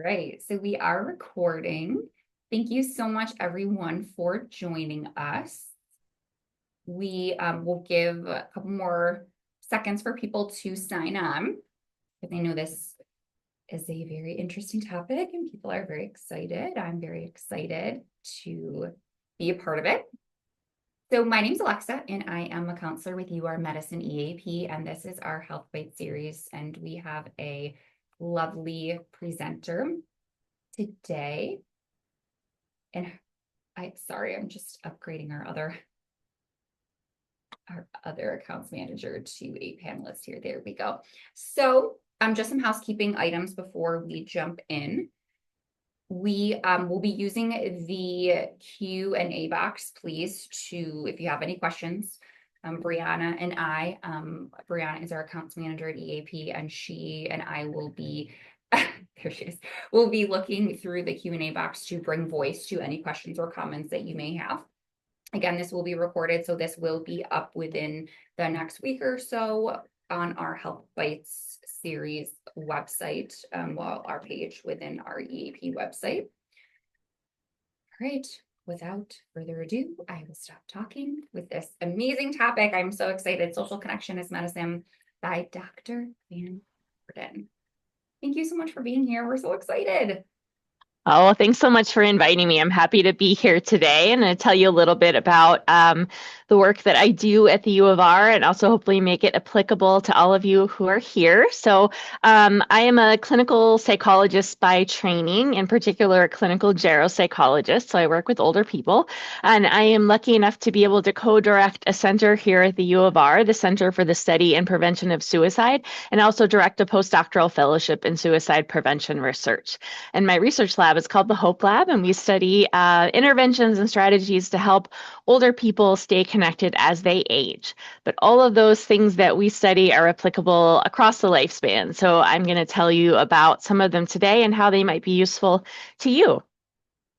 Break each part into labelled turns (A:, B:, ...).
A: right, so we are recording. Thank you so much, everyone, for joining us. We will give a couple more seconds for people to sign on, because I know this is a very interesting topic and people are very excited. I'm very excited to be a part of it. So my name is Alexa, and I am a counselor with URMC EAP, and this is our Health Bite series, and we have a lovely presenter today. And I'm just upgrading our other accounts manager to a panelist here. There we go. So just some housekeeping items before we jump in. We will be using the Q&A box, please, if you have any questions. Brianna and I, Brianna is our accounts manager at EAP, and she and I will be, there she is, we'll be looking through the Q&A box to bring voice to any questions or comments that you may have. Again, this will be recorded, so this will be up within the next week or so on our Health Bites series website, our page within our EAP website. All right, without further ado, I will stop talking with this amazing topic. I'm so excited. Social Connection is Medicine by Dr. Van Orden. Thank you so much for being here. We're so excited.
B: Oh, thanks so much for inviting me. I'm happy to be here today and to tell you a little bit about the work that I do at the U of R and also hopefully make it applicable to all of you who are here. So I am a clinical psychologist by training, in particular a clinical geropsychologist. So I work with older people, and I am lucky enough to be able to co-direct a center here at the U of R, the Center for the Study and Prevention of Suicide, and also direct a postdoctoral fellowship in suicide prevention research. And my research lab is called the Hope Lab, and we study interventions and strategies to help older people stay connected as they age. But all of those things that we study are applicable across the lifespan. So I'm going to tell you about some of them today and how they might be useful to you.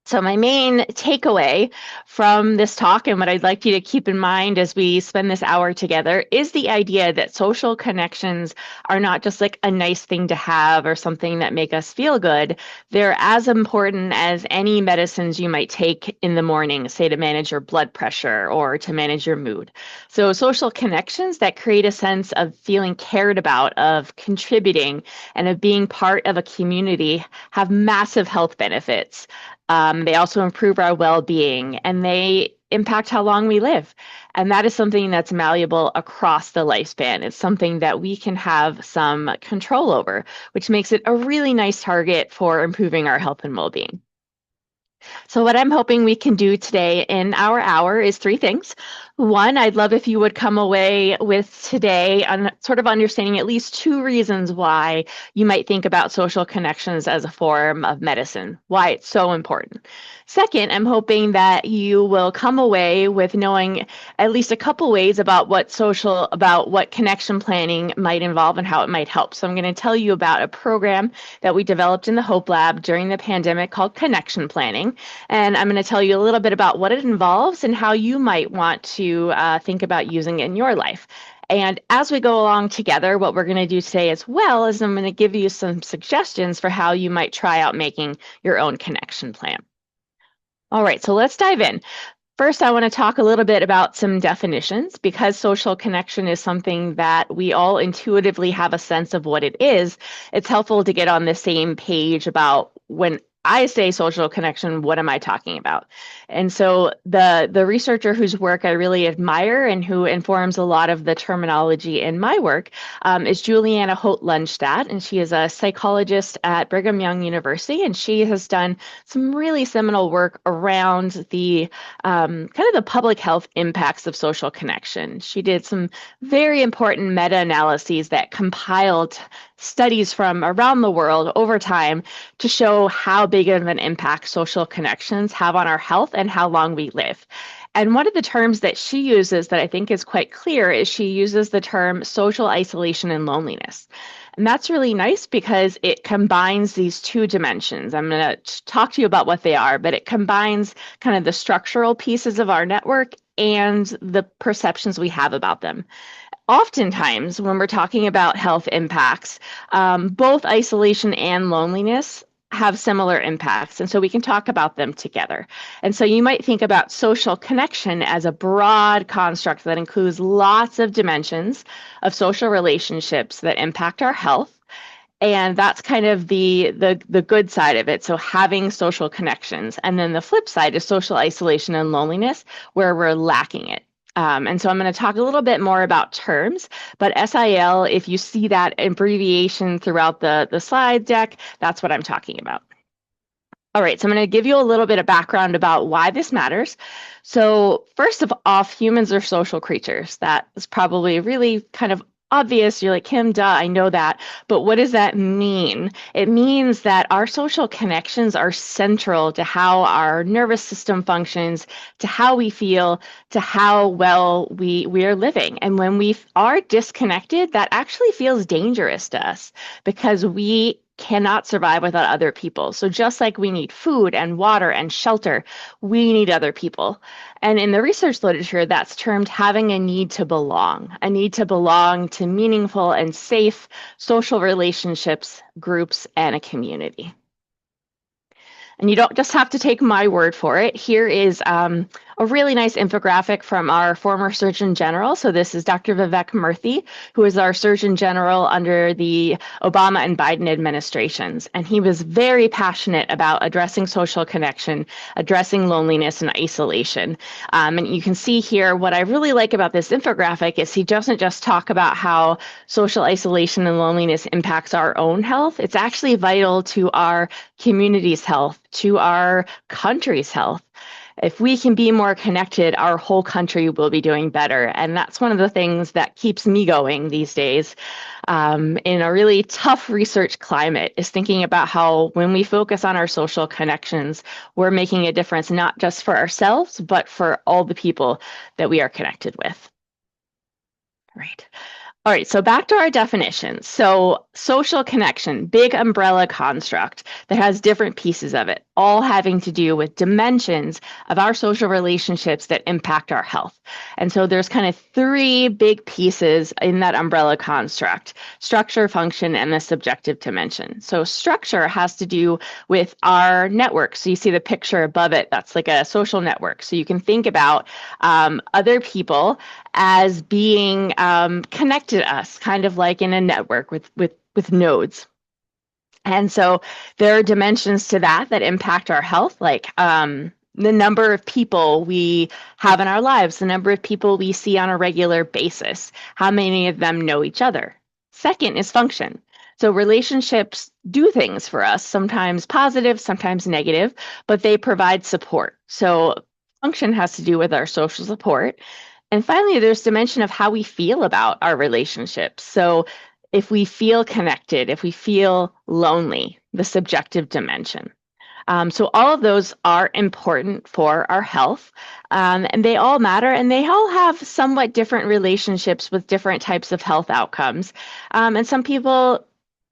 B: So my main takeaway from this talk and what I'd like you to keep in mind as we spend this hour together is the idea that social connections are not just like a nice thing to have or something that make us feel good. They're as important as any medicines you might take in the morning, say to manage your blood pressure or to manage your mood. So social connections that create a sense of feeling cared about, of contributing, and of being part of a community have massive health benefits. They also improve our well-being, and they impact how long we live. And that is something that's malleable across the lifespan. It's something that we can have some control over, which makes it a really nice target for improving our health and well-being. So what I'm hoping we can do today in our hour is three things. One, I'd love if you would come away with today on sort of understanding at least two reasons why you might think about social connections as a form of medicine, why it's so important. Second, I'm hoping that you will come away with knowing at least a couple ways about what connection planning might involve and how it might help. So I'm going to tell you about a program that we developed in the Hope Lab during the pandemic called Connection Planning. And I'm going to tell you a little bit about what it involves and how you might want to think about using it in your life. And as we go along together, what we're going to do today as well is I'm going to give you some suggestions for how you might try out making your own connection plan. All right, so let's dive in. First, I want to talk a little bit about some definitions because social connection is something that we all intuitively have a sense of what it is. It's helpful to get on the same page about when I say social connection, what am I talking about? And so the researcher whose work I really admire and who informs a lot of the terminology in my work is Juliana Holt-Lundstad, and she is a psychologist at Brigham Young University, and she has done some really seminal work around the kind of the public health impacts of social connection. She did some very important meta-analyses that compiled studies from around the world over time to show how big of an impact social connections have on our health and how long we live. And one of the terms that she uses that I think is quite clear is she uses the term social isolation and loneliness. And that's really nice because it combines these two dimensions. I'm going to talk to you about what they are, but it combines kind of the structural pieces of our network and the perceptions we have about them. Oftentimes, when we're talking about health impacts, both isolation and loneliness have similar impacts. And so we can talk about them together. And so you might think about social connection as a broad construct that includes lots of dimensions of social relationships that impact our health. And that's kind of the good side of it. So having social connections. And then the flip side is social isolation and loneliness, where we're lacking it. And so I'm going to talk a little bit more about terms, but SIL, if you see that abbreviation throughout the slide deck, that's what I'm talking about. All right, so I'm going to give you a little bit of background about why this matters. So first of all, humans are social creatures. That is probably really kind of obvious. You're like, Kim, duh, I know that. But what does that mean? It means that our social connections are central to how our nervous system functions, to how we feel, to how well we are living. And when we are disconnected, that actually feels dangerous to us because we cannot survive without other people. So just like we need food and water and shelter, we need other people. And in the research literature, that's termed having a need to belong to meaningful and safe social relationships, groups, and a community. And you don't just have to take my word for it. Here is a really nice infographic from our former Surgeon General. So this is Dr. Vivek Murthy, who is our Surgeon General under the Obama and Biden administrations. And he was very passionate about addressing social connection, addressing loneliness and isolation. And you can see here what I really like about this infographic is he doesn't just talk about how social isolation and loneliness impacts our own health. It's actually vital to our community's health, to our country's health. If we can be more connected, our whole country will be doing better. And that's one of the things that keeps me going these days in a really tough research climate is thinking about how when we focus on our social connections, we're making a difference, not just for ourselves, but for all the people that we are connected with. Right. All right, so back to our definitions. So social connection, big umbrella construct that has different pieces of it, all having to do with dimensions of our social relationships that impact our health. And so there's kind of three big pieces in that umbrella construct: structure, function, and the subjective dimension. So structure has to do with our network. So you see the picture above it, that's like a social network. So you can think about other people as being connected to us, kind of like in a network with nodes. And so there are dimensions to that impact our health, like the number of people we have in our lives, the number of people we see on a regular basis, how many of them know each other. Second is function. So relationships do things for us, sometimes positive, sometimes negative, but they provide support. So function has to do with our social support. And finally, there's dimension of how we feel about our relationships. So if we feel connected, if we feel lonely, the subjective dimension. So all of those are important for our health, and they all matter, and they all have somewhat different relationships with different types of health outcomes. And some people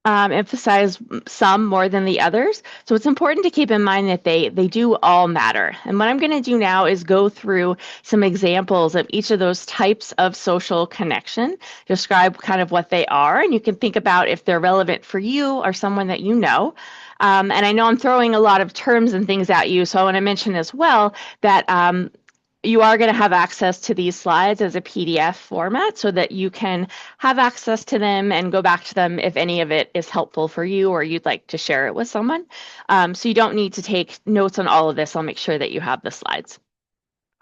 B: emphasize some more than the others. So it's important to keep in mind that they do all matter. And what I'm going to do now is go through some examples of each of those types of social connection, describe kind of what they are, and you can think about if they're relevant for you or someone that you know. And I know I'm throwing a lot of terms and things at you, so I want to mention as well that you are going to have access to these slides as a PDF format so that you can have access to them and go back to them if any of it is helpful for you or you'd like to share it with someone. So you don't need to take notes on all of this. I'll make sure that you have the slides.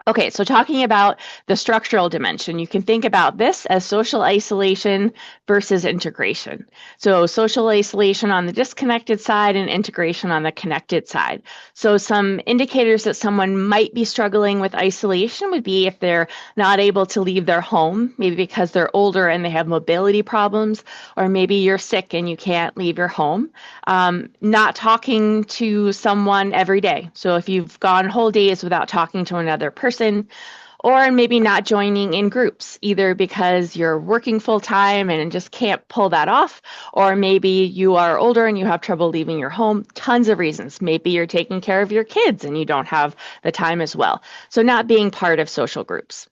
B: Okay, so talking about the structural dimension, you can think about this as social isolation versus integration. So social isolation on the disconnected side and integration on the connected side. So some indicators that someone might be struggling with isolation would be if they're not able to leave their home, maybe because they're older and they have mobility problems, or maybe you're sick and you can't leave your home. Not talking to someone every day. So if you've gone whole days without talking to another person, or maybe not joining in groups, either because you're working full time and just can't pull that off, or maybe you are older and you have trouble leaving your home. Tons of reasons. Maybe you're taking care of your kids and you don't have the time as well. So not being part of social groups.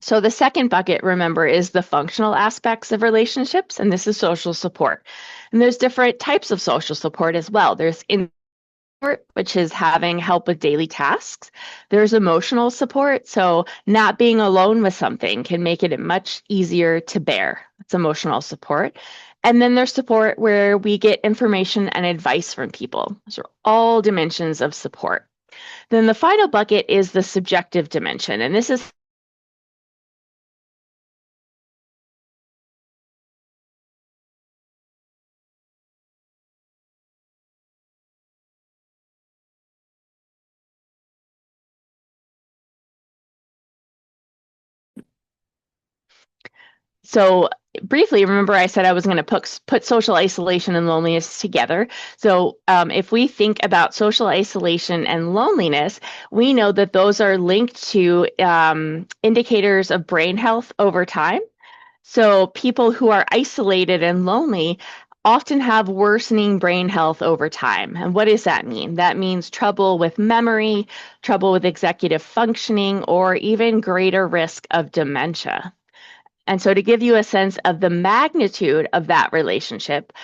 B: So the second bucket, remember, is the functional aspects of relationships, and this is social support. And there's different types of social support as well. There's support, which is having help with daily tasks. There's emotional support, so not being alone with something can make it much easier to bear. It's emotional support. And then there's support where we get information and advice from people. Those are all dimensions of support. Then the final bucket is the subjective dimension, and this is so briefly, remember I said I was going to put social isolation and loneliness together. So if we think about social isolation and loneliness, we know that those are linked to indicators of brain health over time. So people who are isolated and lonely often have worsening brain health over time. And what does that mean? That means trouble with memory, trouble with executive functioning, or even greater risk of dementia. And so, to give you a sense of the magnitude of that relationship,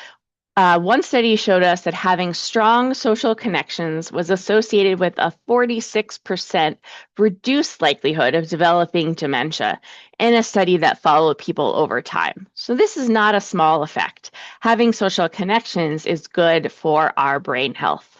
B: one study showed us that having strong social connections was associated with a 46% reduced likelihood of developing dementia in a study that followed people over time. So, this is not a small effect. Having social connections is good for our brain health.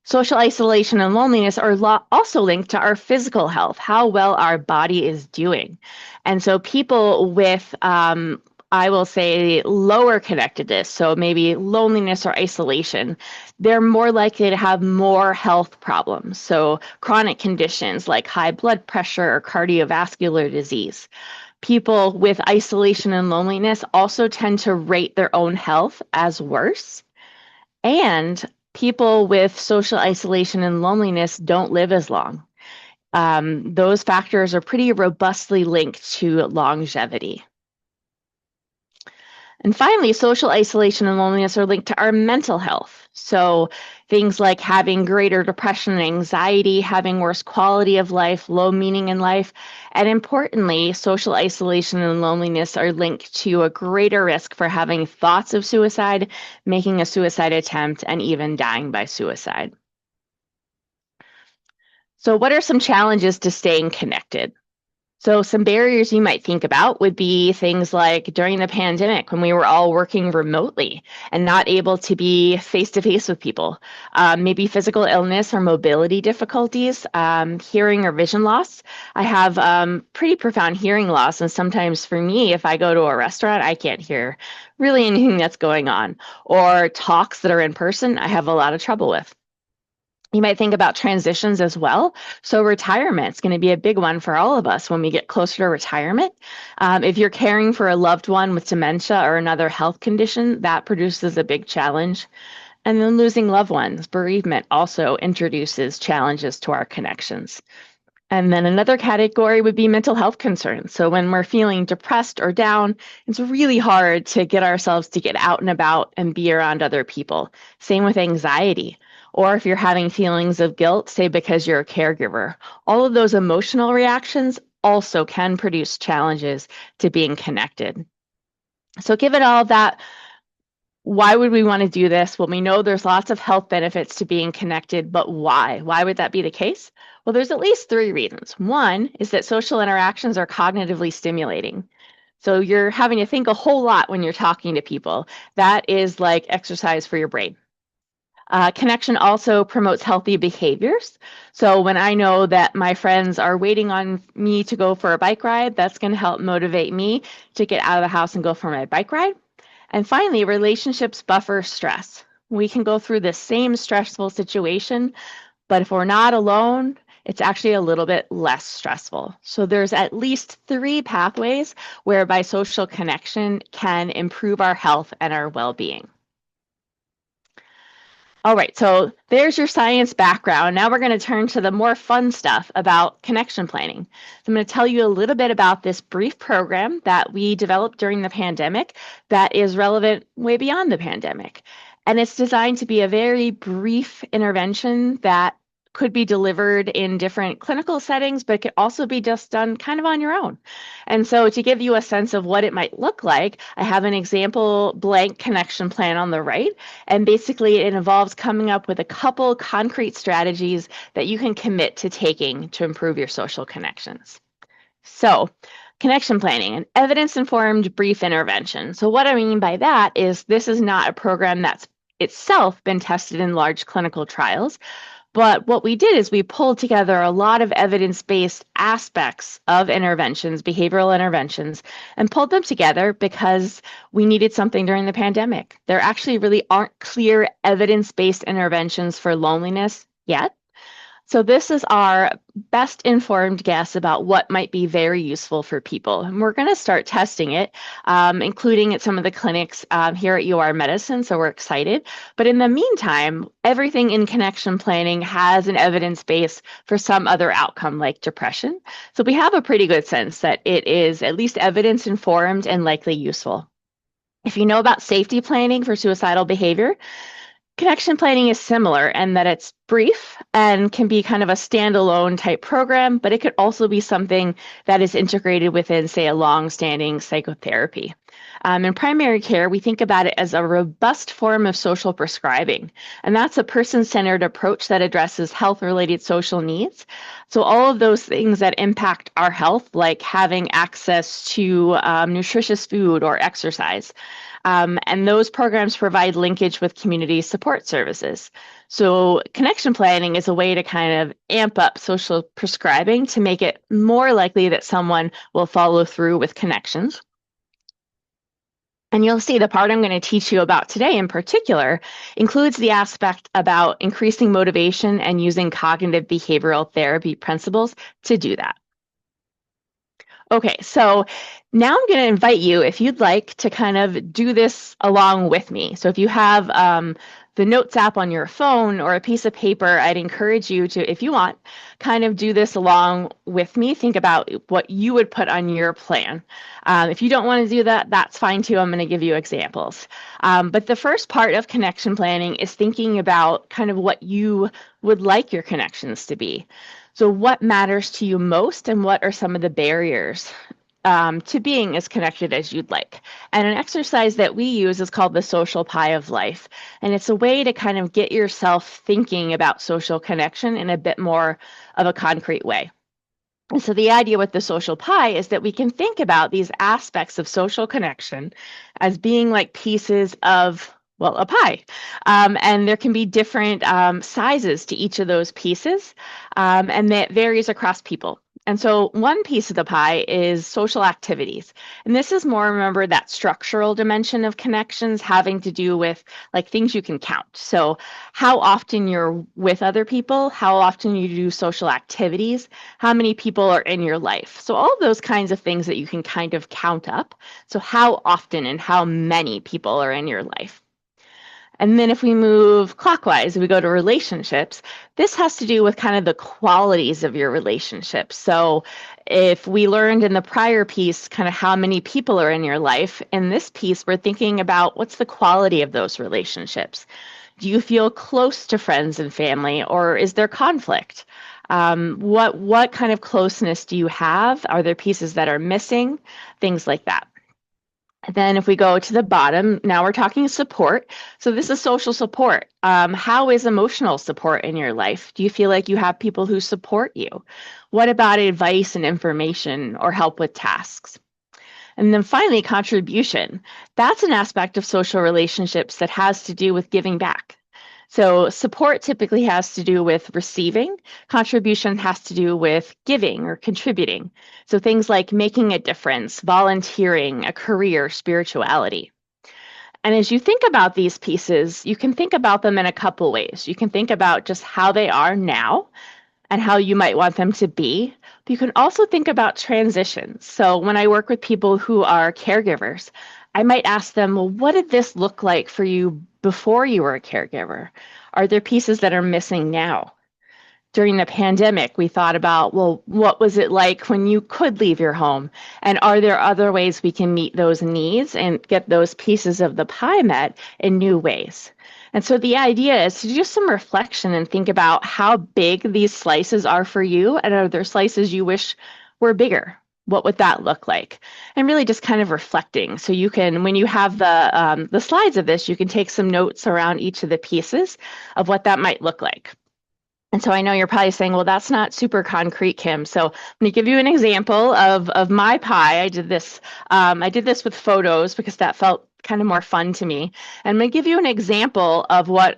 B: Social isolation and loneliness are also linked to our physical health, how well our body is doing. And so people with, I will say, lower connectedness, so maybe loneliness or isolation, they're more likely to have more health problems. So chronic conditions like high blood pressure or cardiovascular disease. People with isolation and loneliness also tend to rate their own health as worse. And people with social isolation and loneliness don't live as long. Those factors are pretty robustly linked to longevity. And finally, social isolation and loneliness are linked to our mental health. So things like having greater depression and anxiety, having worse quality of life, low meaning in life, and importantly, social isolation and loneliness are linked to a greater risk for having thoughts of suicide, making a suicide attempt, and even dying by suicide. So what are some challenges to staying connected? So some barriers you might think about would be things like during the pandemic when we were all working remotely and not able to be face to face with people, maybe physical illness or mobility difficulties, hearing or vision loss. I have pretty profound hearing loss, and sometimes for me, if I go to a restaurant, I can't hear really anything that's going on, or talks that are in person, I have a lot of trouble with. You might think about transitions as well. So retirement is going to be a big one for all of us when we get closer to retirement. If you're caring for a loved one with dementia or another health condition, that produces a big challenge. And then losing loved ones, bereavement also introduces challenges to our connections. And then another category would be mental health concerns. So when we're feeling depressed or down, it's really hard to get ourselves to get out and about and be around other people. Same with anxiety. Or if you're having feelings of guilt, say because you're a caregiver, all of those emotional reactions also can produce challenges to being connected. So given all of that, why would we want to do this? Well, we know there's lots of health benefits to being connected, but why? Why would that be the case? Well, there's at least three reasons. One is that social interactions are cognitively stimulating. So you're having to think a whole lot when you're talking to people. That is like exercise for your brain. Connection also promotes healthy behaviors. So when I know that my friends are waiting on me to go for a bike ride, that's going to help motivate me to get out of the house and go for my bike ride. And finally, relationships buffer stress. We can go through the same stressful situation, but if we're not alone, it's actually a little bit less stressful. So there's at least three pathways whereby social connection can improve our health and our well-being. All right, so there's your science background. Now we're going to turn to the more fun stuff about connection planning. So I'm going to tell you a little bit about this brief program that we developed during the pandemic that is relevant way beyond the pandemic. And it's designed to be a very brief intervention that could be delivered in different clinical settings, but it could also be just done kind of on your own. And so to give you a sense of what it might look like, I have an example blank connection plan on the right. And basically it involves coming up with a couple concrete strategies that you can commit to taking to improve your social connections. So, connection planning, an evidence-informed brief intervention. So what I mean by that is this is not a program that's itself been tested in large clinical trials, but what we did is we pulled together a lot of evidence-based aspects of interventions, behavioral interventions, and pulled them together because we needed something during the pandemic. There actually really aren't clear evidence-based interventions for loneliness yet. So this is our best informed guess about what might be very useful for people. And we're going to start testing it, including at some of the clinics here at UR Medicine. So we're excited. But in the meantime, everything in connection planning has an evidence base for some other outcome like depression. So we have a pretty good sense that it is at least evidence informed and likely useful. If you know about safety planning for suicidal behavior, connection planning is similar in that it's brief and can be kind of a standalone type program, but it could also be something that is integrated within, say, a long-standing psychotherapy. In primary care, we think about it as a robust form of social prescribing, and that's a person-centered approach that addresses health-related social needs. So all of those things that impact our health, like having access to nutritious food or exercise. And those programs provide linkage with community support services. So connection planning is a way to kind of amp up social prescribing to make it more likely that someone will follow through with connections. And you'll see the part I'm going to teach you about today in particular includes the aspect about increasing motivation and using cognitive behavioral therapy principles to do that. Okay, so now I'm going to invite you, if you'd like, to kind of do this along with me. So if you have the Notes app on your phone or a piece of paper, I'd encourage you to, if you want, kind of do this along with me. Think about what you would put on your plan. If you don't want to do that, that's fine too. I'm going to give you examples. But the first part of connection planning is thinking about kind of what you would like your connections to be. So what matters to you most and what are some of the barriers to being as connected as you'd like? And an exercise that we use is called the social pie of life. And it's a way to kind of get yourself thinking about social connection in a bit more of a concrete way. And so the idea with the social pie is that we can think about these aspects of social connection as being like pieces of, well, a pie. And there can be different sizes to each of those pieces, and that varies across people. And so one piece of the pie is social activities. And this is more, remember, that structural dimension of connections having to do with like things you can count. So how often you're with other people, how often you do social activities, how many people are in your life. So all of those kinds of things that you can kind of count up. So how often and how many people are in your life. And then if we move clockwise, we go to relationships, this has to do with kind of the qualities of your relationships. So if we learned in the prior piece kind of how many people are in your life, in this piece, we're thinking about what's the quality of those relationships. Do you feel close to friends and family, or is there conflict? What kind of closeness do you have? Are there pieces that are missing? Things like that. Then if we go to the bottom, now we're talking support. So this is social support. How is emotional support in your life? Do you feel like you have people who support you? What about advice and information or help with tasks? And then finally, contribution. That's an aspect of social relationships that has to do with giving back. So support typically has to do with receiving. Contribution has to do with giving or contributing. So things like making a difference, volunteering, a career, spirituality. And as you think about these pieces, you can think about them in a couple ways. You can think about just how they are now and how you might want them to be. But you can also think about transitions. So when I work with people who are caregivers, I might ask them, well, what did this look like for you before you were a caregiver? Are there pieces that are missing now? during the pandemic, we thought about, well, what was it like when you could leave your home? And are there other ways we can meet those needs and get those pieces of the pie met in new ways? And so the idea is to do some reflection and think about how big these slices are for you, and are there slices you wish were bigger? What would that look like? And really just kind of reflecting. So you can, when you have the slides of this, you can take some notes around each of the pieces of what that might look like. And so I know you're probably saying, well, that's not super concrete, Kim. So I'm going to give you an example of my pie. I did this with photos because that felt kind of more fun to me. And I'm going to give you an example of what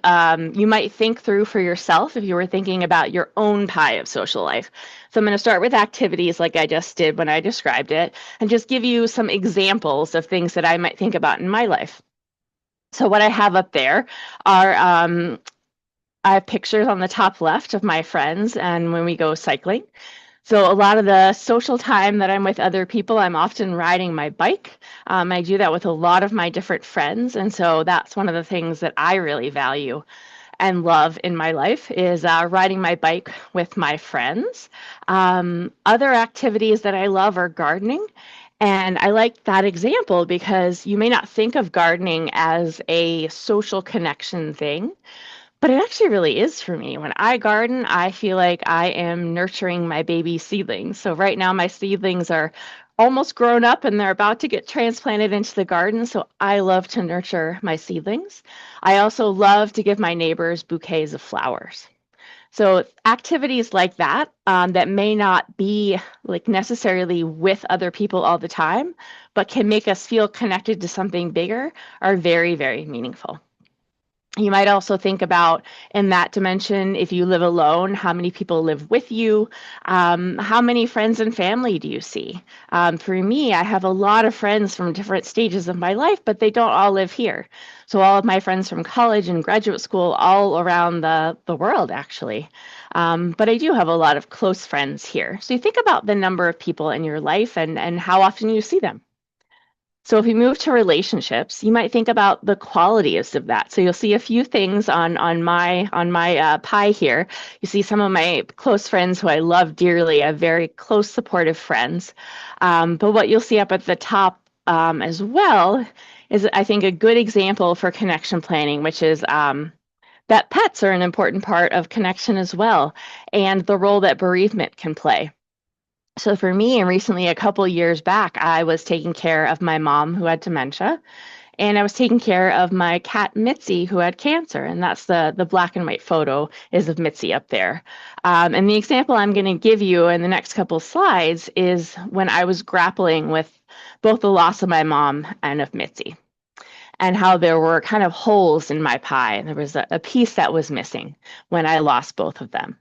B: you might think through for yourself if you were thinking about your own pie of social life. So I'm going to start with activities like I just did when I described it, and just give you some examples of things that I might think about in my life. So what I have up there are I have pictures on the top left of my friends and when we go cycling. So a lot of the social time that I'm with other people, I'm often riding my bike. I do that with a lot of my different friends. And so that's one of the things that I really value and love in my life is riding my bike with my friends. Other activities that I love are gardening. And I like that example because you may not think of gardening as a social connection thing, but it actually really is for me. When I garden, I feel like I am nurturing my baby seedlings. So right now, my seedlings are almost grown up and they're about to get transplanted into the garden. So I love to nurture my seedlings. I also love to give my neighbors bouquets of flowers. So activities like that that may not be like necessarily with other people all the time, but can make us feel connected to something bigger are very, very meaningful. You might also think about in that dimension, if you live alone, how many people live with you? How many friends and family do you see? For me, I have a lot of friends from different stages of my life, but they don't all live here. So all of my friends from college and graduate school, all around the world, actually. But I do have a lot of close friends here. So you think about the number of people in your life and how often you see them. So if we move to relationships, you might think about the qualities of that. So you'll see a few things on my pie here. You see some of my close friends who I love dearly. I have very close, supportive friends. But what you'll see up at the top as well is, I think, a good example for connection planning, which is that pets are an important part of connection as well, and the role that bereavement can play. So for me, and recently, a couple years back, I was taking care of my mom who had dementia, and I was taking care of my cat Mitzi who had cancer, and that's the black and white photo is of Mitzi up there. And the example I'm going to give you in the next couple slides is when I was grappling with both the loss of my mom and of Mitzi, and how there were kind of holes in my pie. There was a piece that was missing when I lost both of them.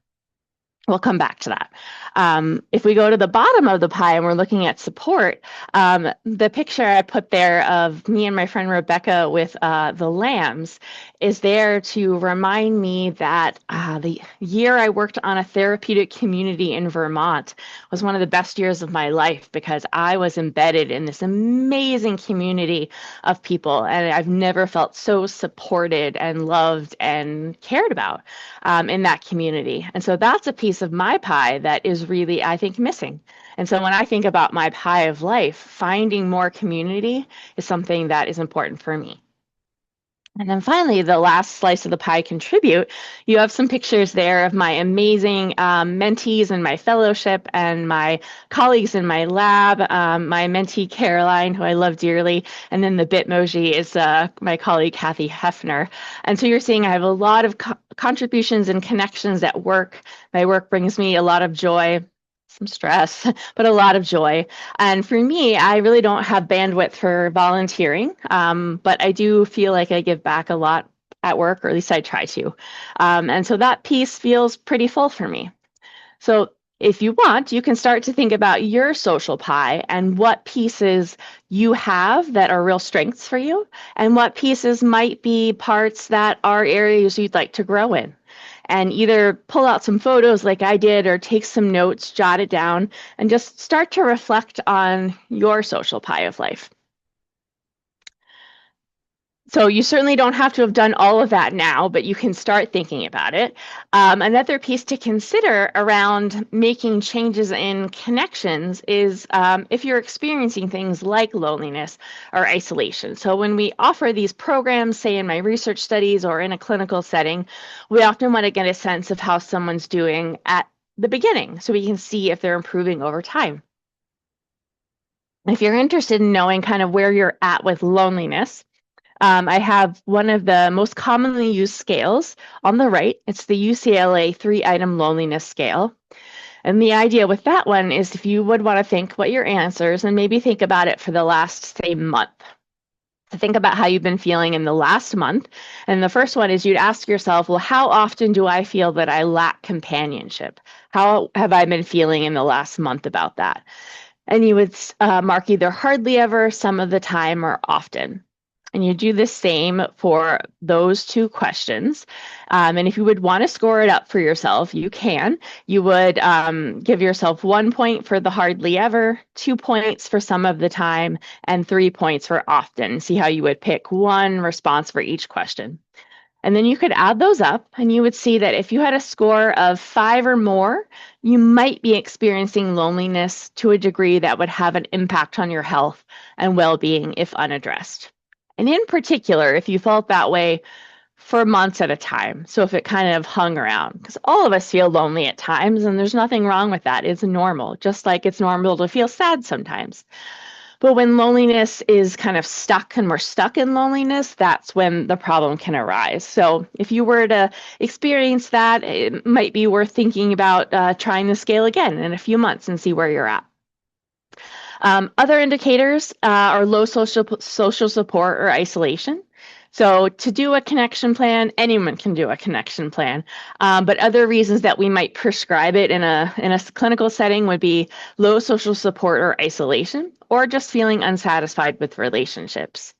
B: We'll come back to that. If we go to the bottom of the pie and we're looking at support, the picture I put there of me and my friend Rebecca with the lambs is there to remind me that the year I worked on a therapeutic community in Vermont was one of the best years of my life because I was embedded in this amazing community of people, and I've never felt so supported and loved and cared about in that community. And so that's a piece of my pie that is really, I think, missing. And so when I think about my pie of life, finding more community is something that is important for me. And then finally, the last slice of the pie contribute. You have some pictures there of my amazing mentees in my fellowship and my colleagues in my lab, my mentee Caroline, who I love dearly, and then the Bitmoji is my colleague Kathy Hefner. And so you're seeing I have a lot of contributions and connections at work. My work brings me a lot of joy, some stress, but a lot of joy. And for me, I really don't have bandwidth for volunteering, but I do feel like I give back a lot at work, or at least I try to. And so that piece feels pretty full for me. So if you want, you can start to think about your social pie and what pieces you have that are real strengths for you, and what pieces might be parts that are areas you'd like to grow in. And either pull out some photos like I did or take some notes, jot it down, and just start to reflect on your social pie of life. So you certainly don't have to have done all of that now, but you can start thinking about it. Another piece to consider around making changes in connections is if you're experiencing things like loneliness or isolation. So when we offer these programs, say in my research studies or in a clinical setting, we often want to get a sense of how someone's doing at the beginning so we can see if they're improving over time. If you're interested in knowing kind of where you're at with loneliness, I have one of the most commonly used scales on the right. It's the UCLA 3-item loneliness scale. And the idea with that one is if you would want to think what your answers and maybe think about it for the last, say, month. To think about how you've been feeling in the last month. And the first one is you'd ask yourself, well, how often do I feel that I lack companionship? How have I been feeling in the last month about that? And you would mark either hardly ever, some of the time, or often. And you do the same for those two questions. And if you would want to score it up for yourself, you can. You would give yourself 1 point for the hardly ever, 2 points for some of the time, and 3 points for often. See how you would pick one response for each question. And then you could add those up and you would see that if you had a score of 5 or more, you might be experiencing loneliness to a degree that would have an impact on your health and well-being if unaddressed. And in particular, if you felt that way for months at a time, so if it kind of hung around, because all of us feel lonely at times and there's nothing wrong with that. It's normal, just like it's normal to feel sad sometimes. But when loneliness is kind of stuck and we're stuck in loneliness, that's when the problem can arise. So if you were to experience that, it might be worth thinking about trying the scale again in a few months and see where you're at. Other indicators are low social support or isolation. So to do a connection plan, anyone can do a connection plan. But other reasons that we might prescribe it in a clinical setting would be low social support or isolation, or just feeling unsatisfied with relationships.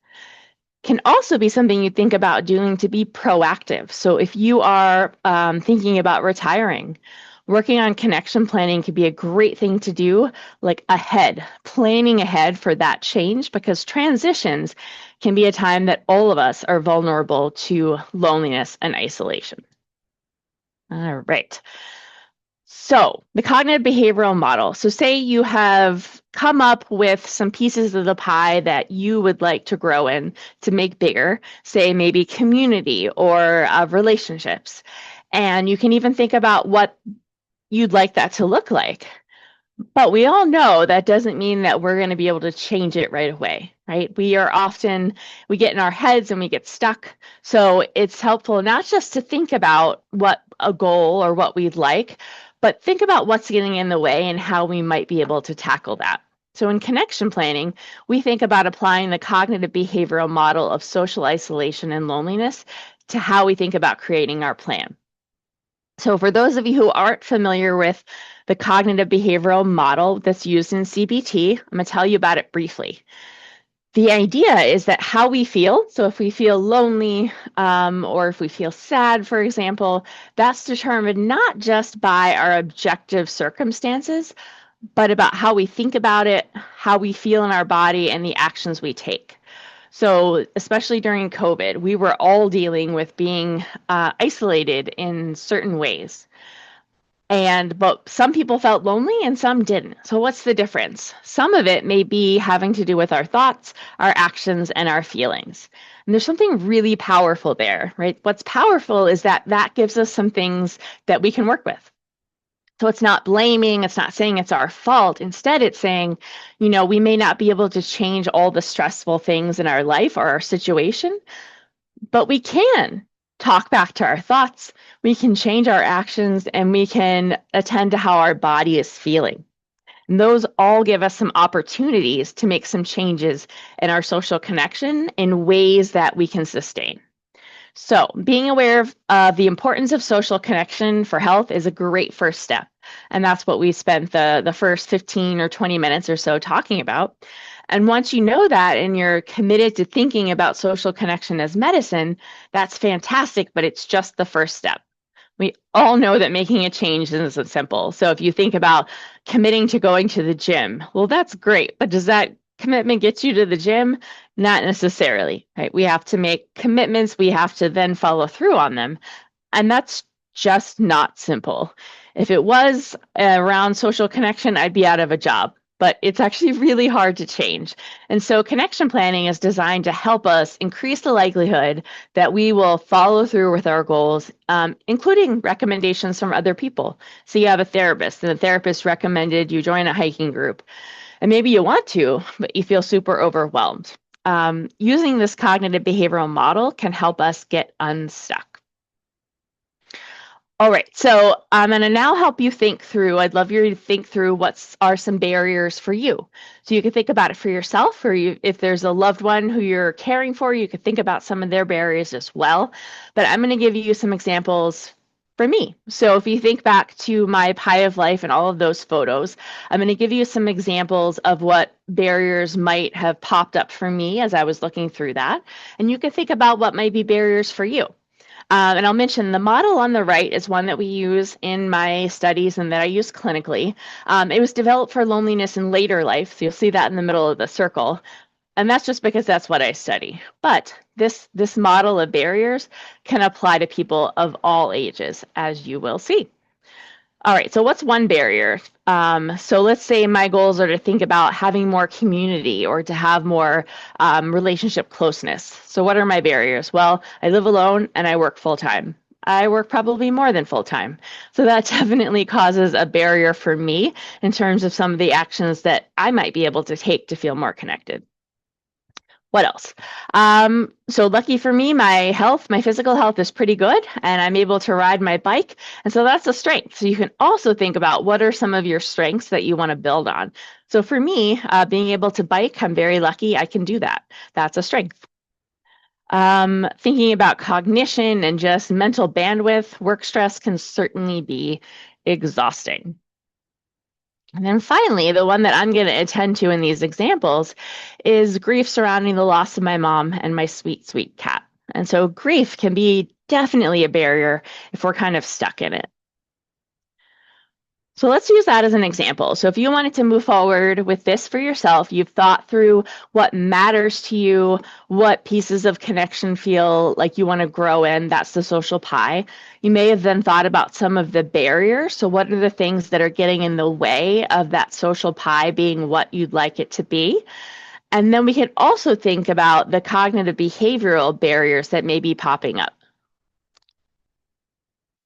B: Can also be something you think about doing to be proactive. So if you are thinking about retiring, working on connection planning could be a great thing to do, like ahead, planning ahead for that change, because transitions can be a time that all of us are vulnerable to loneliness and isolation. All right. So the cognitive behavioral model. So say you have come up with some pieces of the pie that you would like to grow in to make bigger, say maybe community or relationships. And you can even think about what you'd like that to look like. But we all know that doesn't mean that we're going to be able to change it right away, right? We get in our heads and we get stuck. So it's helpful not just to think about what a goal or what we'd like, but think about what's getting in the way and how we might be able to tackle that. So in connection planning, we think about applying the cognitive behavioral model of social isolation and loneliness to how we think about creating our plan. So for those of you who aren't familiar with the cognitive behavioral model that's used in CBT, I'm going to tell you about it briefly. The idea is that how we feel, so if we feel lonely or if we feel sad, for example, that's determined not just by our objective circumstances, but about how we think about it, how we feel in our body, and the actions we take. So especially during COVID, we were all dealing with being isolated in certain ways. But some people felt lonely and some didn't. So what's the difference? Some of it may be having to do with our thoughts, our actions, and our feelings. And there's something really powerful there, right? What's powerful is that that gives us some things that we can work with. So it's not blaming, it's not saying it's our fault. Instead, it's saying, we may not be able to change all the stressful things in our life or our situation, but we can talk back to our thoughts, we can change our actions, and we can attend to how our body is feeling. And those all give us some opportunities to make some changes in our social connection in ways that we can sustain. So being aware of the importance of social connection for health is a great first step. And that's what we spent the first 15 or 20 minutes or so talking about. And once you know that and you're committed to thinking about social connection as medicine, that's fantastic, but it's just the first step. We all know that making a change isn't simple. So if you think about committing to going to the gym, well, that's great, but does that commitment gets you to the gym? Not necessarily, right? We have to make commitments. We have to then follow through on them. And that's just not simple. If it was around social connection, I'd be out of a job. But it's actually really hard to change. And so connection planning is designed to help us increase the likelihood that we will follow through with our goals, including recommendations from other people. So you have a therapist, and the therapist recommended you join a hiking group. And maybe you want to, but you feel super overwhelmed. Using this cognitive behavioral model can help us get unstuck. All right, so I'm going to now help you think through. I'd love you to think through what are some barriers for you. So you can think about it for yourself, or if there's a loved one who you're caring for, you could think about some of their barriers as well. But I'm going to give you some examples for me. So if you think back to my pie of life and all of those photos, I'm going to give you some examples of what barriers might have popped up for me as I was looking through that. And you can think about what might be barriers for you. And I'll mention the model on the right is one that we use in my studies and that I use clinically. It was developed for loneliness in later life. So you'll see that in the middle of the circle. And that's just because that's what I study. But this model of barriers can apply to people of all ages, as you will see. All right, so what's one barrier? So let's say my goals are to think about having more community or to have more relationship closeness. So what are my barriers? Well, I live alone and I work full time. I work probably more than full time. So that definitely causes a barrier for me in terms of some of the actions that I might be able to take to feel more connected. What else? So lucky for me, my physical health is pretty good, and I'm able to ride my bike. And so that's a strength. So you can also think about what are some of your strengths that you want to build on. So for me, being able to bike, I'm very lucky I can do that. That's a strength. Thinking about cognition and just mental bandwidth, work stress can certainly be exhausting. And then finally, the one that I'm going to attend to in these examples is grief surrounding the loss of my mom and my sweet, sweet cat. And so grief can be definitely a barrier if we're kind of stuck in it. So let's use that as an example. So if you wanted to move forward with this for yourself, you've thought through what matters to you, what pieces of connection feel like you want to grow in. That's the social pie. You may have then thought about some of the barriers. So what are the things that are getting in the way of that social pie being what you'd like it to be? And then we can also think about the cognitive behavioral barriers that may be popping up.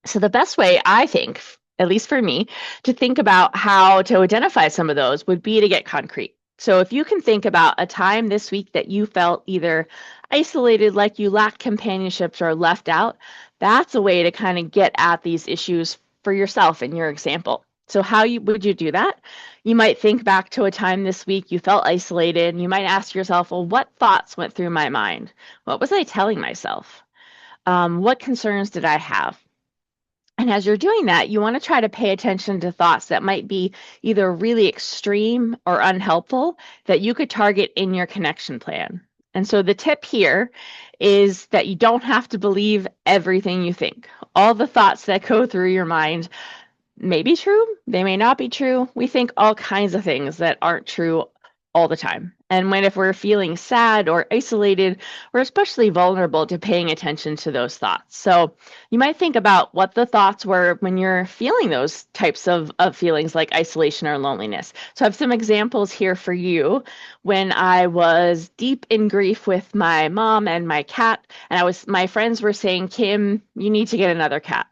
B: So the best way, I think, at least for me, to think about how to identify some of those would be to get concrete. So if you can think about a time this week that you felt either isolated, like you lacked companionships or left out, that's a way to kind of get at these issues for yourself in your example. So would you do that? You might think back to a time this week you felt isolated, and you might ask yourself, well, what thoughts went through my mind? What was I telling myself? What concerns did I have? And as you're doing that, you want to try to pay attention to thoughts that might be either really extreme or unhelpful that you could target in your connection plan. And so the tip here is that you don't have to believe everything you think. All the thoughts that go through your mind may be true, they may not be true. We think all kinds of things that aren't true all the time. And if we're feeling sad or isolated, we're especially vulnerable to paying attention to those thoughts. So you might think about what the thoughts were when you're feeling those types of feelings like isolation or loneliness. So I have some examples here for you. When I was deep in grief with my mom and my cat, and my friends were saying, Kim, you need to get another cat.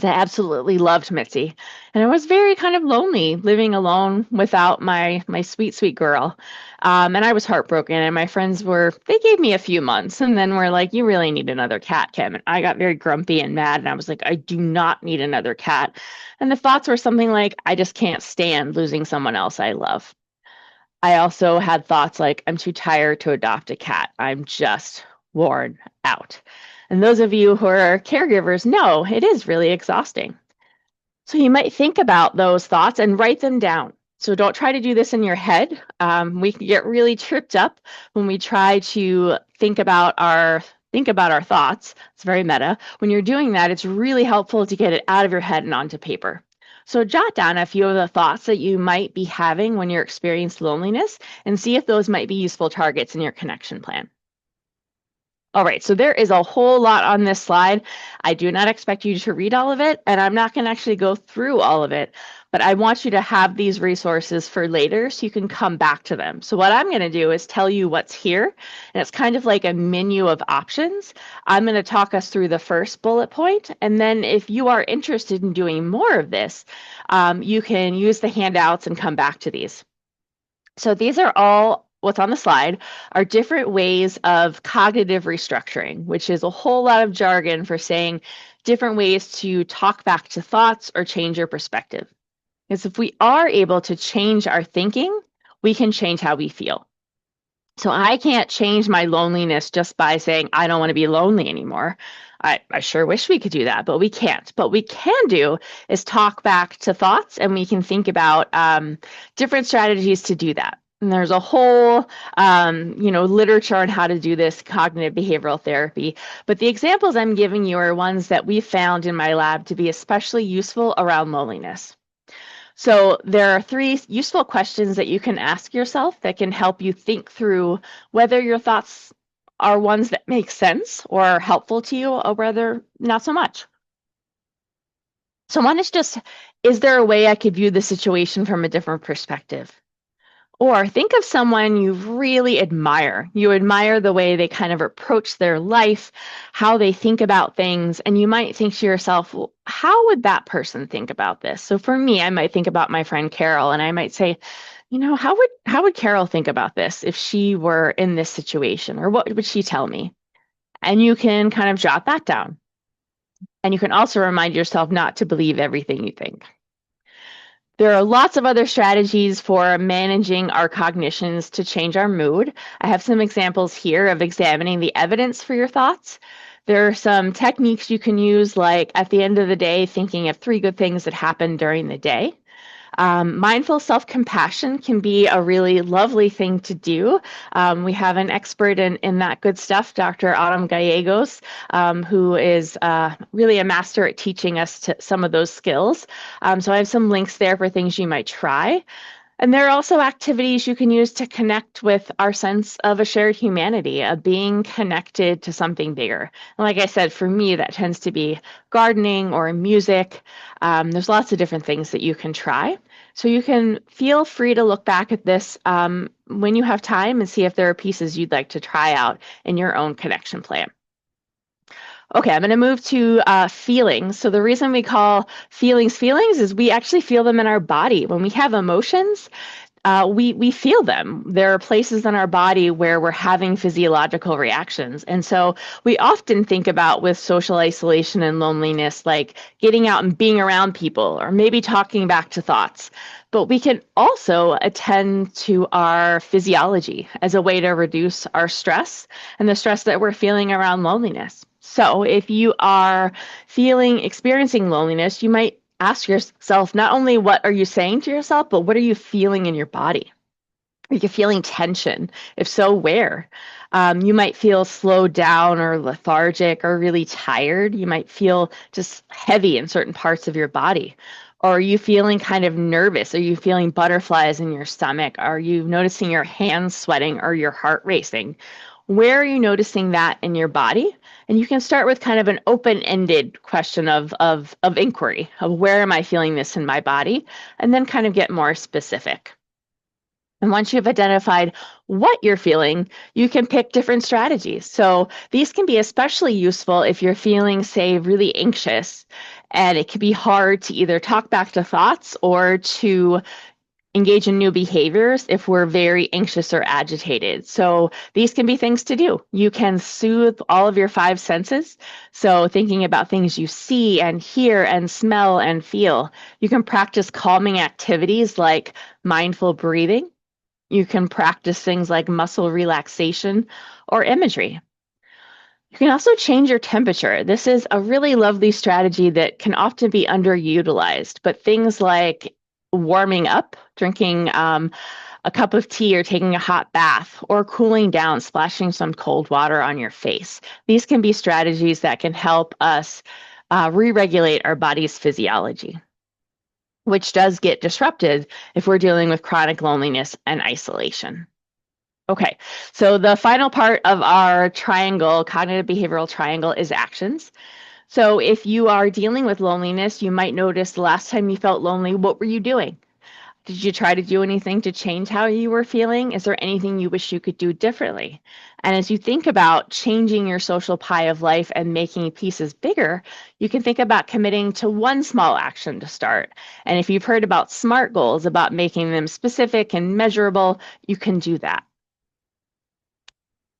B: I absolutely loved Mitzi. And I was very kind of lonely living alone without my sweet, sweet girl. And I was heartbroken. And my friends they gave me a few months and then were like, you really need another cat, Kim. And I got very grumpy and mad. And I was like, I do not need another cat. And the thoughts were something like, I just can't stand losing someone else I love. I also had thoughts like, I'm too tired to adopt a cat. I'm just worn out. And those of you who are caregivers know it is really exhausting. So you might think about those thoughts and write them down. So don't try to do this in your head. We can get really tripped up when we try to think about our thoughts. It's very meta. When you're doing that, it's really helpful to get it out of your head and onto paper. So jot down a few of the thoughts that you might be having when you're experiencing loneliness and see if those might be useful targets in your connection plan. All right, so there is a whole lot on this slide. I do not expect you to read all of it, and I'm not going to actually go through all of it, but I want you to have these resources for later so you can come back to them. So what I'm going to do is tell you what's here, and it's kind of like a menu of options. I'm going to talk us through the first bullet point, and then if you are interested in doing more of this, you can use the handouts and come back to these. So these are all what's on the slide are different ways of cognitive restructuring, which is a whole lot of jargon for saying different ways to talk back to thoughts or change your perspective. Because if we are able to change our thinking, we can change how we feel. So I can't change my loneliness just by saying, I don't want to be lonely anymore. I sure wish we could do that, but we can't. But we can do is talk back to thoughts, and we can think about different strategies to do that. And there's a whole, literature on how to do this, cognitive behavioral therapy. But the examples I'm giving you are ones that we found in my lab to be especially useful around loneliness. So there are 3 useful questions that you can ask yourself that can help you think through whether your thoughts are ones that make sense or are helpful to you or whether not so much. So one is just, is there a way I could view the situation from a different perspective? Or think of someone you really admire. You admire the way they kind of approach their life, how they think about things, and you might think to yourself, well, how would that person think about this? So for me, I might think about my friend Carol, and I might say, how would Carol think about this if she were in this situation, or what would she tell me? And you can kind of jot that down. And you can also remind yourself not to believe everything you think. There are lots of other strategies for managing our cognitions to change our mood. I have some examples here of examining the evidence for your thoughts. There are some techniques you can use, like at the end of the day, thinking of 3 good things that happened during the day. Mindful self-compassion can be a really lovely thing to do. We have an expert in that good stuff, Dr. Autumn Gallegos, who is really a master at teaching us some of those skills. So I have some links there for things you might try. And there are also activities you can use to connect with our sense of a shared humanity, of being connected to something bigger. And like I said, for me, that tends to be gardening or music. There's lots of different things that you can try. So you can feel free to look back at this when you have time and see if there are pieces you'd like to try out in your own connection plan. Okay, I'm going to move to feelings. So the reason we call feelings is we actually feel them in our body. When we have emotions, we feel them. There are places in our body where we're having physiological reactions. And so we often think about with social isolation and loneliness, like getting out and being around people or maybe talking back to thoughts. But we can also attend to our physiology as a way to reduce our stress and the stress that we're feeling around loneliness. So if you are experiencing loneliness, you might ask yourself not only what are you saying to yourself, but what are you feeling in your body? Are you feeling tension? If so, where? You might feel slowed down or lethargic or really tired. You might feel just heavy in certain parts of your body. Or are you feeling kind of nervous? Are you feeling butterflies in your stomach? Are you noticing your hands sweating or your heart racing? Where are you noticing that in your body? And you can start with kind of an open-ended question of inquiry of where am I feeling this in my body? And then kind of get more specific. And once you've identified what you're feeling, you can pick different strategies. So these can be especially useful if you're feeling, say, really anxious. And it can be hard to either talk back to thoughts or to engage in new behaviors if we're very anxious or agitated. So these can be things to do. You can soothe all of your 5 senses. So thinking about things you see and hear and smell and feel. You can practice calming activities like mindful breathing. You can practice things like muscle relaxation or imagery. You can also change your temperature. This is a really lovely strategy that can often be underutilized, but things like warming up, drinking a cup of tea or taking a hot bath, or cooling down, splashing some cold water on your face. These can be strategies that can help us re-regulate our body's physiology. which does get disrupted if we're dealing with chronic loneliness and isolation. Okay, so the final part of our triangle, cognitive behavioral triangle, is actions. So if you are dealing with loneliness, you might notice the last time you felt lonely, what were you doing? Did you try to do anything to change how you were feeling? Is there anything you wish you could do differently? And as you think about changing your social pie of life and making pieces bigger, you can think about committing to one small action to start. And if you've heard about SMART goals, about making them specific and measurable, you can do that.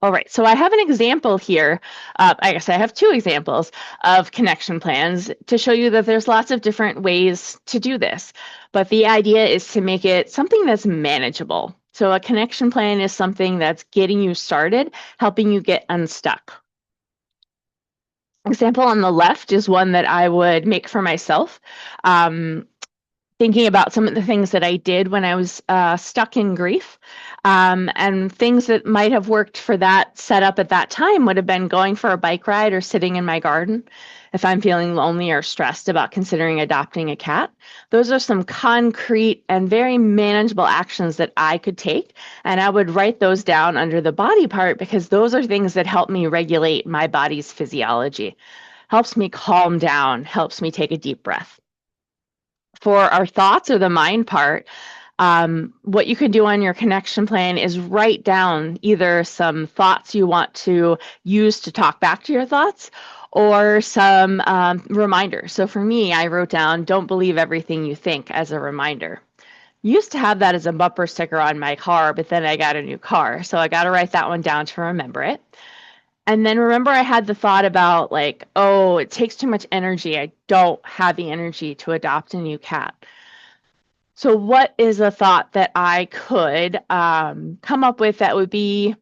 B: All right, so I have an example here. I guess I have two examples of connection plans to show you that there's lots of different ways to do this. But the idea is to make it something that's manageable. So a connection plan is something that's getting you started, helping you get unstuck. Example on the left is one that I would make for myself. Thinking about some of the things that I did when I was stuck in grief, and things that might have worked for that setup at that time would have been going for a bike ride or sitting in my garden. If I'm feeling lonely or stressed about considering adopting a cat, those are some concrete and very manageable actions that I could take. And I would write those down under the body part because those are things that help me regulate my body's physiology, helps me calm down, helps me take a deep breath. For our thoughts or the mind part, what you can do on your connection plan is write down either some thoughts you want to use to talk back to your thoughts or some reminders. So for me, I wrote down, don't believe everything you think as a reminder. Used to have that as a bumper sticker on my car, but then I got a new car. So I got to write that one down to remember it. And then remember, I had the thought about like, oh, it takes too much energy. I don't have the energy to adopt a new cat. So what is a thought that I could come up with that would be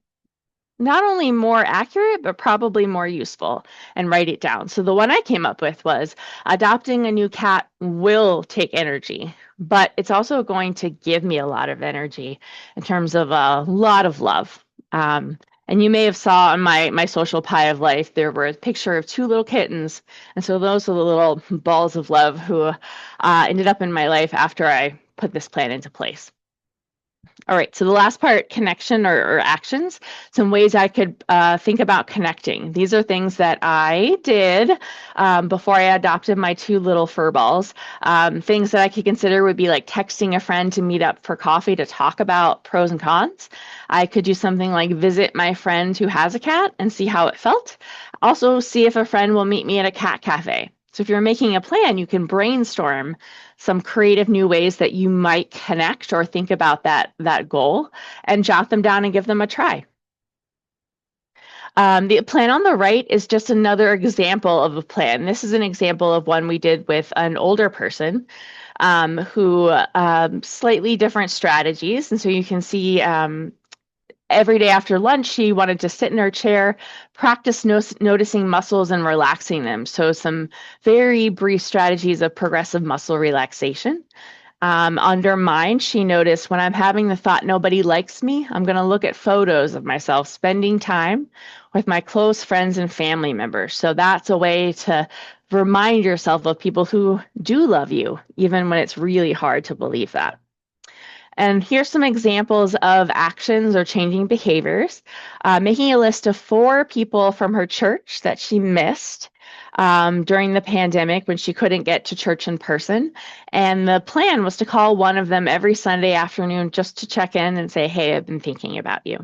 B: not only more accurate, but probably more useful, and write it down? So the one I came up with was adopting a new cat will take energy, but it's also going to give me a lot of energy in terms of a lot of love. And you may have saw on my social pie of life, there were a picture of two little kittens. And so those are the little balls of love who ended up in my life after I put this plan into place. All right, so the last part, connection or actions, some ways I could think about connecting. These are things that I did before I adopted my two little fur balls. Things that I could consider would be like texting a friend to meet up for coffee to talk about pros and cons. I could do something like visit my friend who has a cat and see how it felt. Also see if a friend will meet me at a cat cafe. So if you're making a plan, you can brainstorm some creative new ways that you might connect or think about that goal and jot them down and give them a try. The plan on the right is just another example of a plan. This is an example of one we did with an older person who slightly different strategies. And so you can see every day after lunch, she wanted to sit in her chair, practice noticing muscles and relaxing them. So some very brief strategies of progressive muscle relaxation. Under mind, she noticed when I'm having the thought nobody likes me, I'm going to look at photos of myself spending time with my close friends and family members. So that's a way to remind yourself of people who do love you, even when it's really hard to believe that. And here's some examples of actions or changing behaviors. Making a list of 4 people from her church that she missed during the pandemic when she couldn't get to church in person. And the plan was to call one of them every Sunday afternoon just to check in and say, hey, I've been thinking about you.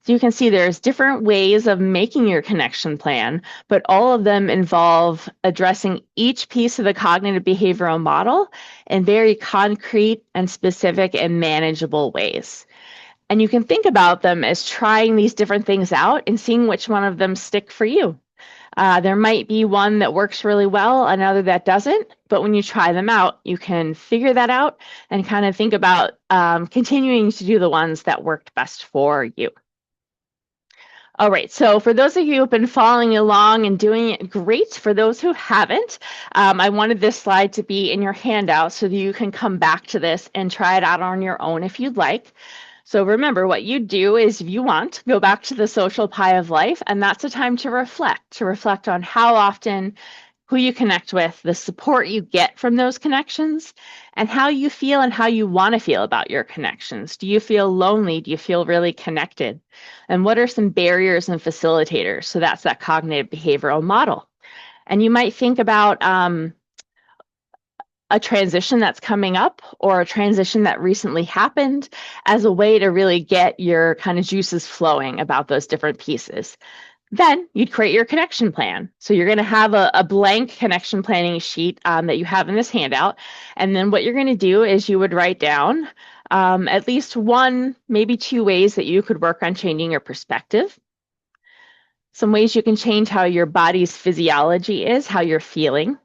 B: So you can see there's different ways of making your connection plan, but all of them involve addressing each piece of the cognitive behavioral model in very concrete and specific and manageable ways. And you can think about them as trying these different things out and seeing which one of them stick for you. There might be one that works really well, another that doesn't, but when you try them out, you can figure that out and kind of think about continuing to do the ones that worked best for you. All right, so for those of you who've been following along and doing it great, for those who haven't, I wanted this slide to be in your handout so that you can come back to this and try it out on your own if you'd like. So remember, what you do is if you want, go back to the social pie of life, and that's a time to reflect on how often who you connect with, the support you get from those connections, and how you feel and how you want to feel about your connections. Do you feel lonely? Do you feel really connected? And what are some barriers and facilitators? So that's that cognitive behavioral model. And you might think about a transition that's coming up or a transition that recently happened as a way to really get your kind of juices flowing about those different pieces. Then you'd create your connection plan. So you're going to have a blank connection planning sheet that you have in this handout. And then what you're going to do is you would write down at least one, maybe two ways that you could work on changing your perspective. Some ways you can change how your body's physiology is, how you're feeling.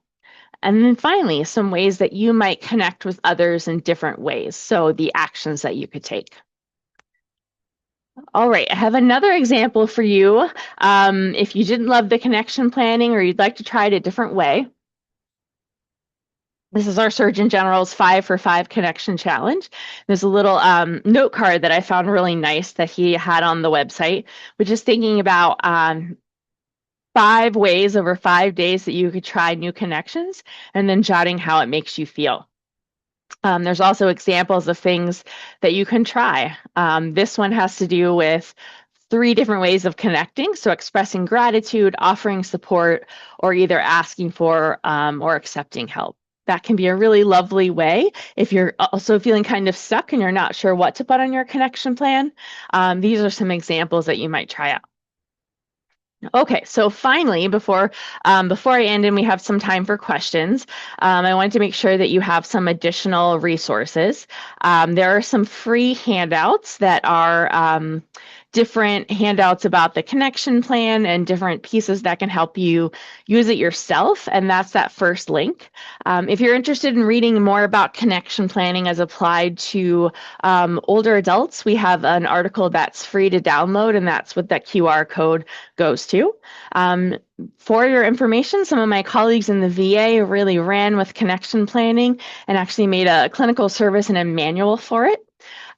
B: And then finally, some ways that you might connect with others in different ways. So the actions that you could take. All right, I have another example for you. If you didn't love the connection planning or you'd like to try it a different way, this is our Surgeon General's 5 for 5 connection challenge. There's a little note card that I found really nice that he had on the website, which is thinking about 5 ways over 5 days that you could try new connections and then jotting how it makes you feel. There's also examples of things that you can try. This one has to do with 3 different ways of connecting. So expressing gratitude, offering support, or either asking for or accepting help. That can be a really lovely way if you're also feeling kind of stuck and you're not sure what to put on your connection plan. These are some examples that you might try out. Okay, so finally, before I end and we have some time for questions, I wanted to make sure that you have some additional resources. There are some free handouts that are different handouts about the connection plan and different pieces that can help you use it yourself, and that's that first link. If you're interested in reading more about connection planning as applied to older adults, we have an article that's free to download, and that's what that QR code goes to. For your information, some of my colleagues in the VA really ran with connection planning and actually made a clinical service and a manual for it.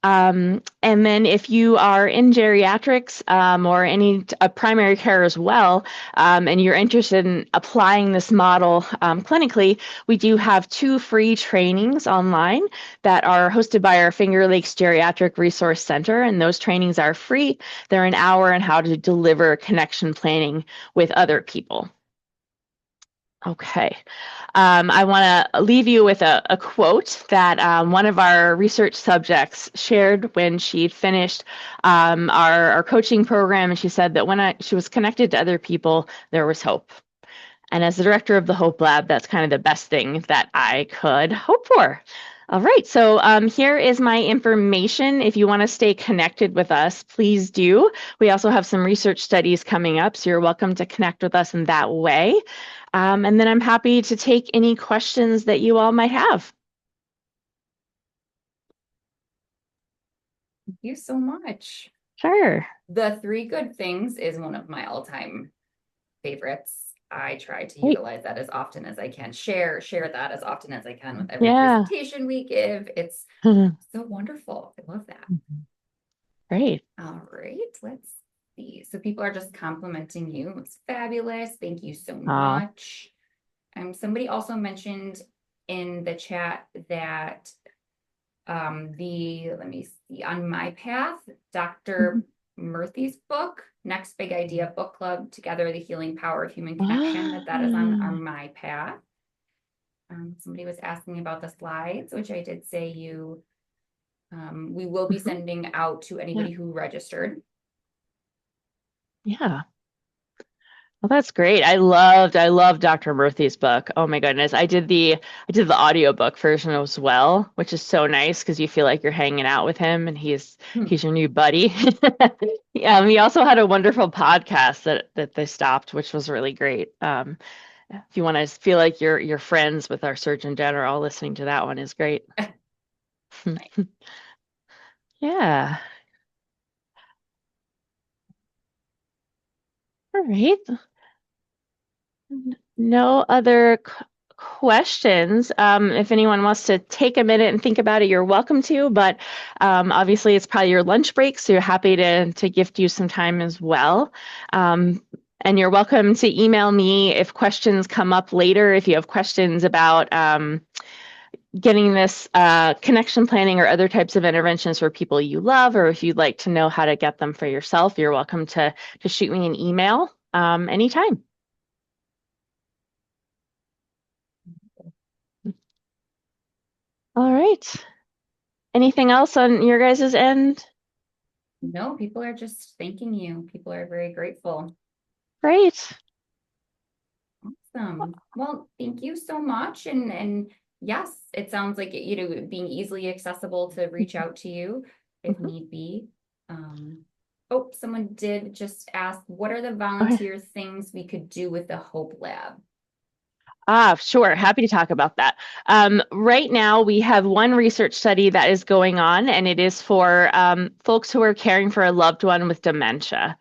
B: And then if you are in geriatrics or any primary care as well, and you're interested in applying this model clinically, we do have 2 free trainings online that are hosted by our Finger Lakes Geriatric Resource Center, and those trainings are free. They're an hour on how to deliver connection planning with other people. Okay. I want to leave you with a quote that one of our research subjects shared when she finished our coaching program. And she said that when she was connected to other people, there was hope. And as the director of the Hope Lab, that's kind of the best thing that I could hope for. All right, so here is my information. If you want to stay connected with us, please do. We also have some research studies coming up, so you're welcome to connect with us in that way. And then I'm happy to take any questions that you all might have.
A: Thank you so much.
B: Sure.
A: The 3 good things is one of my all-time favorites. I try to
B: Great.
A: utilize that as often as I can, share that as often as I can with every presentation we give. It's so wonderful. I love that.
B: Great.
A: All right, let's see. So people are just complimenting you. It's fabulous. Thank you so much. Somebody also mentioned in the chat that let me see, on My Path, Dr. Murthy's book, Next Big Idea Book Club, Together the Healing Power of Human Connection, that is on My Path. Somebody was asking about the slides, which I did say we will be sending out to anybody who registered.
B: Yeah. Well, that's great. I loved Dr. Murthy's book. Oh my goodness. I did the audiobook version as well, which is so nice because you feel like you're hanging out with him and he's your new buddy. Yeah, we also had a wonderful podcast that they stopped, which was really great. If you want to feel like you're friends with our Surgeon General, listening to that one is great. Yeah. All right. No other questions. If anyone wants to take a minute and think about it, you're welcome to, but obviously it's probably your lunch break, so you're happy to gift you some time as well. And you're welcome to email me if questions come up later. If you have questions about getting this connection planning or other types of interventions for people you love, or if you'd like to know how to get them for yourself, you're welcome to shoot me an email anytime. All right. Anything else on your guys' end?
A: No, people are just thanking you. People are very grateful.
B: Great.
A: Awesome. Well, thank you so much. And yes, it sounds like being easily accessible to reach out to you if
B: Mhm.
A: need be. Um, oh, someone did just ask, what are the
B: Okay.
A: volunteer things we could do with the Hope Lab?
B: Sure. Happy to talk about that. Right now, we have one research study that is going on, and it is for folks who are caring for a loved one with dementia.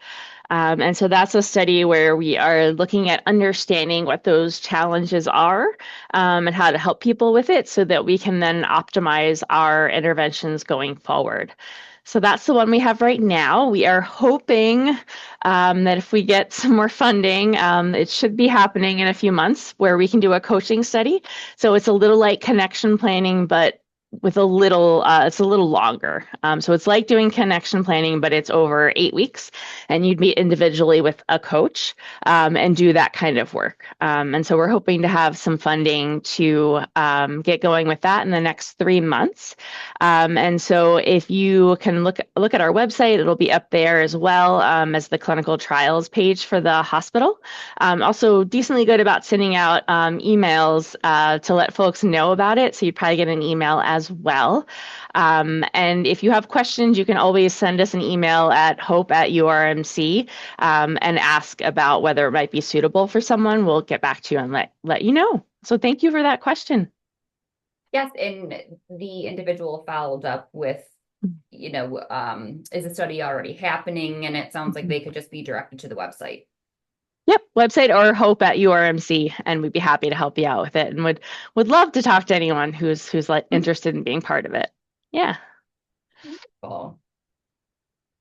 B: And so that's a study where we are looking at understanding what those challenges are and how to help people with it so that we can then optimize our interventions going forward. So that's the one we have right now. We are hoping that if we get some more funding, it should be happening in a few months where we can do a coaching study. So it's a little like connection planning, but with it's a little longer. So it's like doing connection planning, but it's over 8 weeks, and you'd meet individually with a coach and do that kind of work. And so we're hoping to have some funding to get going with that in the next 3 months. And so if you can look at our website, it'll be up there as well as the clinical trials page for the hospital. Also decently good about sending out emails to let folks know about it. So you'd probably get an email as well. And if you have questions, you can always send us an email at hope@URMC and ask about whether it might be suitable for someone. We'll get back to you and let you know. So thank you for that question.
A: Yes, and the individual followed up with, is the study already happening? And it sounds like they could just be directed to the website.
B: Yep, website or hope@URMC, and we'd be happy to help you out with it, and would love to talk to anyone who's like interested in being part of it. Yeah,
A: Wonderful.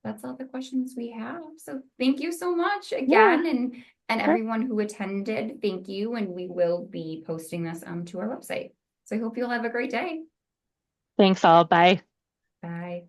A: That's all the questions we have. So thank you so much
B: yeah,
A: again, and
B: sure.
A: everyone who attended, thank you. And we will be posting this to our website. So I hope you'll have a great day.
B: Thanks all. Bye.
A: Bye.